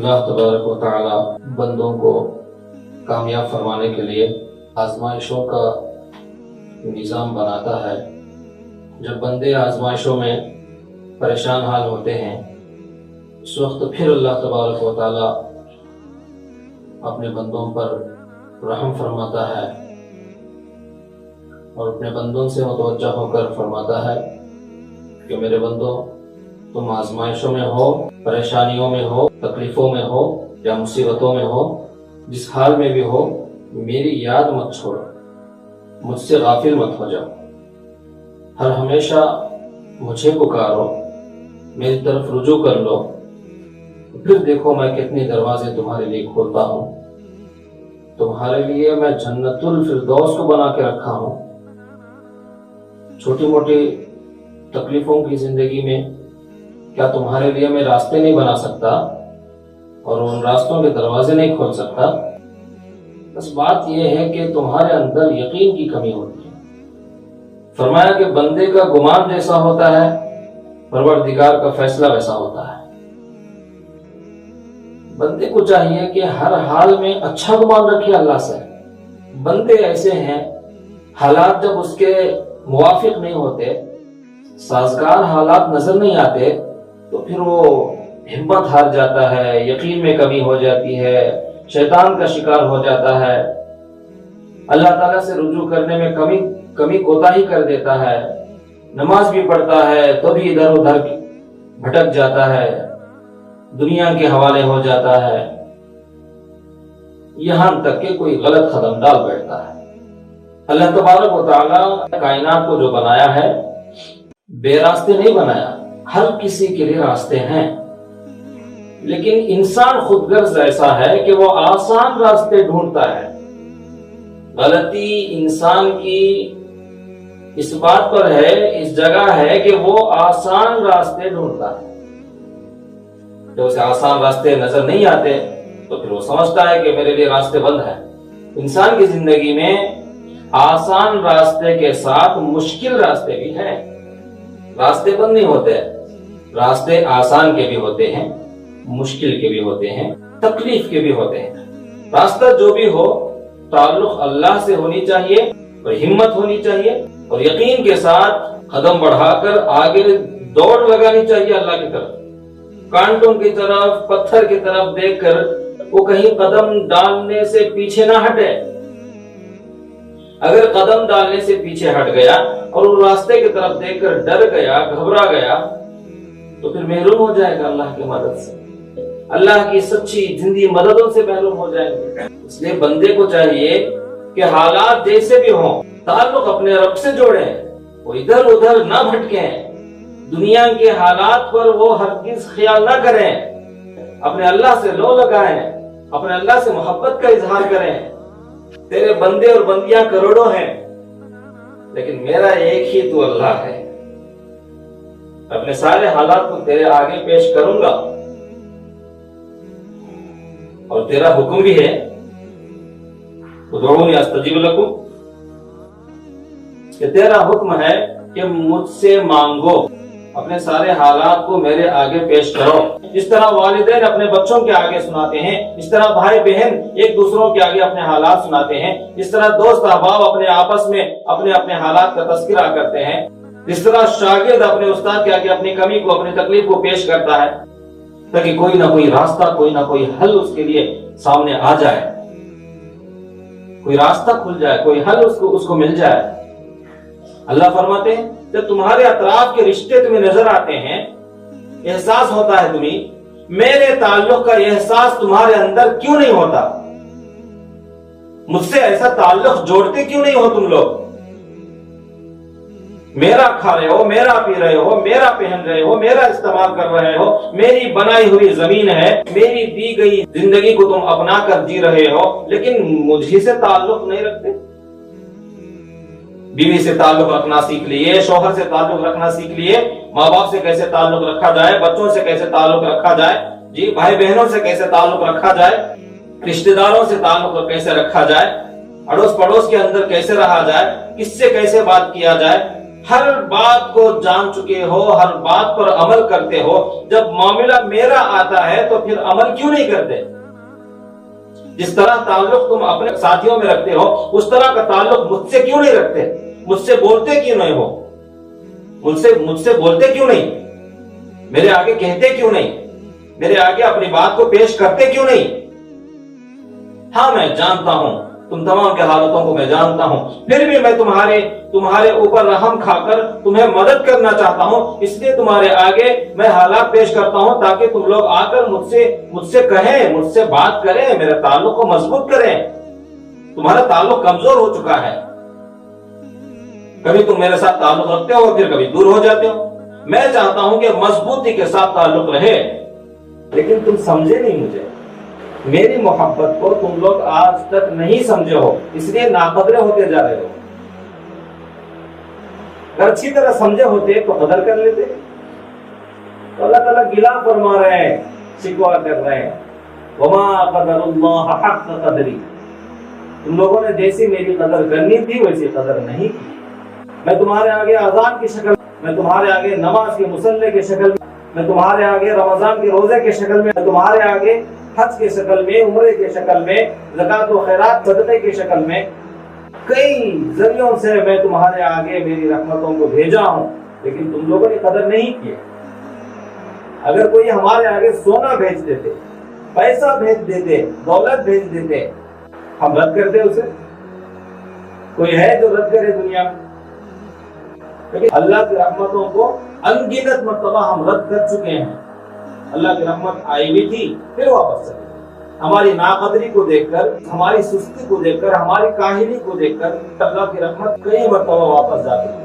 اللہ تبارک و تعالی بندوں کو کامیاب فرمانے کے لیے آزمائشوں کا نظام بناتا ہے۔ جب بندے آزمائشوں میں پریشان حال ہوتے ہیں اس وقت پھر اللہ تبارک و تعالی اپنے بندوں پر رحم فرماتا ہے اور اپنے بندوں سے متوجہ ہو کر فرماتا ہے کہ میرے بندوں، تم آزمائشوں میں ہو، پریشانیوں میں ہو، تکلیفوں میں ہو یا مصیبتوں میں ہو، جس حال میں بھی ہو، میری یاد مت چھوڑو، مجھ سے غافل مت ہو جاؤ، ہر ہمیشہ مجھے پکارو، میری طرف رجوع کر لو، پھر دیکھو میں کتنے دروازے تمہارے لیے کھولتا ہوں۔ تمہارے لیے میں جنت الفردوس کو بنا کے رکھا ہوں۔ چھوٹی موٹی تکلیفوں کی زندگی میں کیا تمہارے لیے میں راستے نہیں بنا سکتا اور ان راستوں کے دروازے نہیں کھول سکتا؟ بس بات یہ ہے کہ تمہارے اندر یقین کی کمی ہوتی ہے۔ فرمایا کہ بندے کا گمان جیسا ہوتا ہے پروردگار کا فیصلہ ویسا ہوتا ہے۔ بندے کو چاہیے کہ ہر حال میں اچھا گمان رکھے اللہ سے۔ بندے ایسے ہیں، حالات جب اس کے موافق نہیں ہوتے، سازگار حالات نظر نہیں آتے، تو پھر وہ ہمت ہار جاتا ہے، یقین میں کمی ہو جاتی ہے، شیطان کا شکار ہو جاتا ہے، اللہ تعالیٰ سے رجوع کرنے میں کمی کوتاہی کر دیتا ہے، نماز بھی پڑھتا ہے تو بھی ادھر ادھر بھٹک جاتا ہے، دنیا کے حوالے ہو جاتا ہے، یہاں تک کہ کوئی غلط قدم ڈال بیٹھتا ہے۔ اللہ تبارک و تعالیٰ کائنات کو جو بنایا ہے بے راستے نہیں بنایا، ہر کسی کے لیے راستے ہیں، لیکن انسان خود غرض ایسا ہے کہ وہ آسان راستے ڈھونڈتا ہے۔ غلطی انسان کی اس بات پر ہے، اس جگہ ہے کہ وہ آسان راستے ڈھونڈتا ہے۔ جب اسے آسان راستے نظر نہیں آتے تو پھر وہ سمجھتا ہے کہ میرے لیے راستے بند ہیں۔ انسان کی زندگی میں آسان راستے کے ساتھ مشکل راستے بھی ہیں۔ راستے بند نہیں ہوتے، راستے آسان کے بھی ہوتے ہیں، مشکل کے بھی ہوتے ہیں، تکلیف کے بھی ہوتے ہیں۔ راستہ جو بھی ہو، تعلق اللہ سے ہونی چاہیے اور ہمت ہونی چاہیے اور یقین کے ساتھ قدم بڑھا کر آگے دوڑ لگانی چاہیے اللہ کی طرف۔ کانٹوں کی طرف، پتھر کی طرف دیکھ کر وہ کہیں قدم ڈالنے سے پیچھے نہ ہٹے۔ اگر قدم ڈالنے سے پیچھے ہٹ گیا اور اس راستے کی طرف دیکھ کر ڈر گیا، گھبرا گیا، تو پھر محروم ہو جائے گا اللہ کی مدد سے، اللہ کی سچی زندگی مددوں سے محروم ہو جائیں گے۔ اس لیے بندے کو چاہیے کہ حالات جیسے بھی ہوں، تعلق اپنے رب سے جوڑیں، وہ ادھر ادھر نہ بھٹکیں، دنیا کے حالات پر وہ ہرگز خیال نہ کریں، اپنے اللہ سے لو لگائیں، اپنے اللہ سے محبت کا اظہار کریں۔ تیرے بندے اور بندیاں کروڑوں ہیں لیکن میرا ایک ہی تو اللہ ہے، اپنے سارے حالات کو تیرے آگے پیش کروں گا اور تیرا حکم بھی ہے ادعونی استجیب لکم، کہ تیرا حکم ہے کہ مجھ سے مانگو، اپنے سارے حالات کو میرے آگے پیش کرو۔ جس طرح والدین اپنے بچوں کے آگے سناتے ہیں، اس طرح بھائی بہن ایک دوسروں کے آگے اپنے حالات سناتے ہیں، جس طرح دوست احباب اپنے آپس میں اپنے حالات کا تذکرہ کرتے ہیں، جس طرح شاگرد اپنے استاد کے آگے اپنی کمی کو، اپنی تکلیف کو پیش کرتا ہے، تاکہ کوئی نہ کوئی راستہ، کوئی نہ کوئی حل اس کے لیے سامنے آ جائے، کوئی راستہ کھل جائے، کوئی حل اس کو مل جائے۔ اللہ فرماتے ہیں جب تمہارے اطراف کے رشتے تمہیں نظر آتے ہیں، احساس ہوتا ہے تمہیں، میرے تعلق کا احساس تمہارے اندر کیوں نہیں ہوتا؟ مجھ سے ایسا تعلق جوڑتے کیوں نہیں ہو تم لوگ؟ میرا کھا رہے ہو، میرا پی رہے ہو، میرا پہن رہے ہو، میرا استعمال کر رہے ہو، میری بنائی ہوئی زمین ہے، میری دی گئی زندگی کو تم اپنا کر جی رہے ہو، لیکن مجھے سے تعلق نہیں رکھتے۔ بیوی سے تعلق رکھنا سیکھ لیے، شوہر سے تعلق رکھنا سیکھ لیے، ماں باپ سے کیسے تعلق رکھا جائے، بچوں سے کیسے تعلق رکھا جائے، جی بھائی بہنوں سے کیسے تعلق رکھا جائے، رشتہ داروں سے تعلق کیسے رکھا جائے، اڑوس پڑوس کے اندر کیسے رہا جائے، کس سے کیسے بات کیا جائے، ہر بات کو جان چکے ہو، ہر بات پر عمل کرتے ہو، جب معاملہ میرا آتا ہے تو پھر عمل کیوں نہیں کرتے؟ جس طرح تعلق تم اپنے ساتھیوں میں رکھتے ہو اس طرح کا تعلق مجھ سے کیوں نہیں رکھتے؟ مجھ سے بولتے کیوں نہیں ہو؟ مجھ سے بولتے کیوں نہیں؟ میرے آگے کہتے کیوں نہیں؟ میرے آگے اپنی بات کو پیش کرتے کیوں نہیں؟ ہاں میں جانتا ہوں، تم تمام کے حالتوں کو میں جانتا ہوں، پھر بھی میں تمہارے اوپر رحم کھا کر تمہیں مدد کرنا چاہتا ہوں، اس لیے تمہارے آگے میں حالات پیش کرتا ہوں تاکہ تم لوگ آ کر مجھ سے کہیں، مجھ سے بات کریں، میرے تعلق کو مضبوط کریں۔ تمہارا تعلق کمزور ہو چکا ہے، کبھی تم میرے ساتھ تعلق رکھتے ہو پھر کبھی دور ہو جاتے ہو۔ میں چاہتا ہوں کہ مضبوطی کے ساتھ تعلق رہے، لیکن تم سمجھے نہیں مجھے، میری محبت کو تم لوگ آج تک نہیں سمجھے ہو، اس لیے ناقدر ہوتے جا رہے ہو۔ اگر اچھی طرح سمجھے ہوتے تو قدر کر لیتے۔ تو اللہ تعالیٰ گلا فرما رہے ہیں، شکوہ کر رہے ہیں، وما قدر اللہ حق قدری، تم لوگوں نے جیسی میری قدر کرنی تھی ویسی قدر نہیں کی۔ میں تمہارے آگے اذان کی شکل میں، تمہارے آگے نماز کے مصلی کی شکل میں تمہارے آگے رمضان کے روزے کے شکل میں تمہارے آگے حج کے شکل میں، عمرے کے شکل میں، زکات و خیرات صدقے کی شکل میں، کئی ذریعوں سے میں تمہارے آگے میری رحمتوں کو بھیجا ہوں، لیکن تم لوگوں نے قدر نہیں کی۔ اگر کوئی ہمارے آگے سونا بھیج دیتے، پیسہ بھیج دیتے، دولت بھیج دیتے، ہم رد کرتے اسے؟ کوئی ہے جو رد کرے دنیا میں؟ لیکن اللہ کی رحمتوں کو انگنت مرتبہ ہم رد کر چکے ہیں۔ اللہ کی رحمت آئی بھی تھی پھر واپس چلی گئی۔ ہماری ناقدری کو دیکھ کر، ہماری سستی کو دیکھ کر، ہماری کاہلی کو دیکھ کر اللہ کی رحمت کئی مرتبہ واپس جاتی ہے۔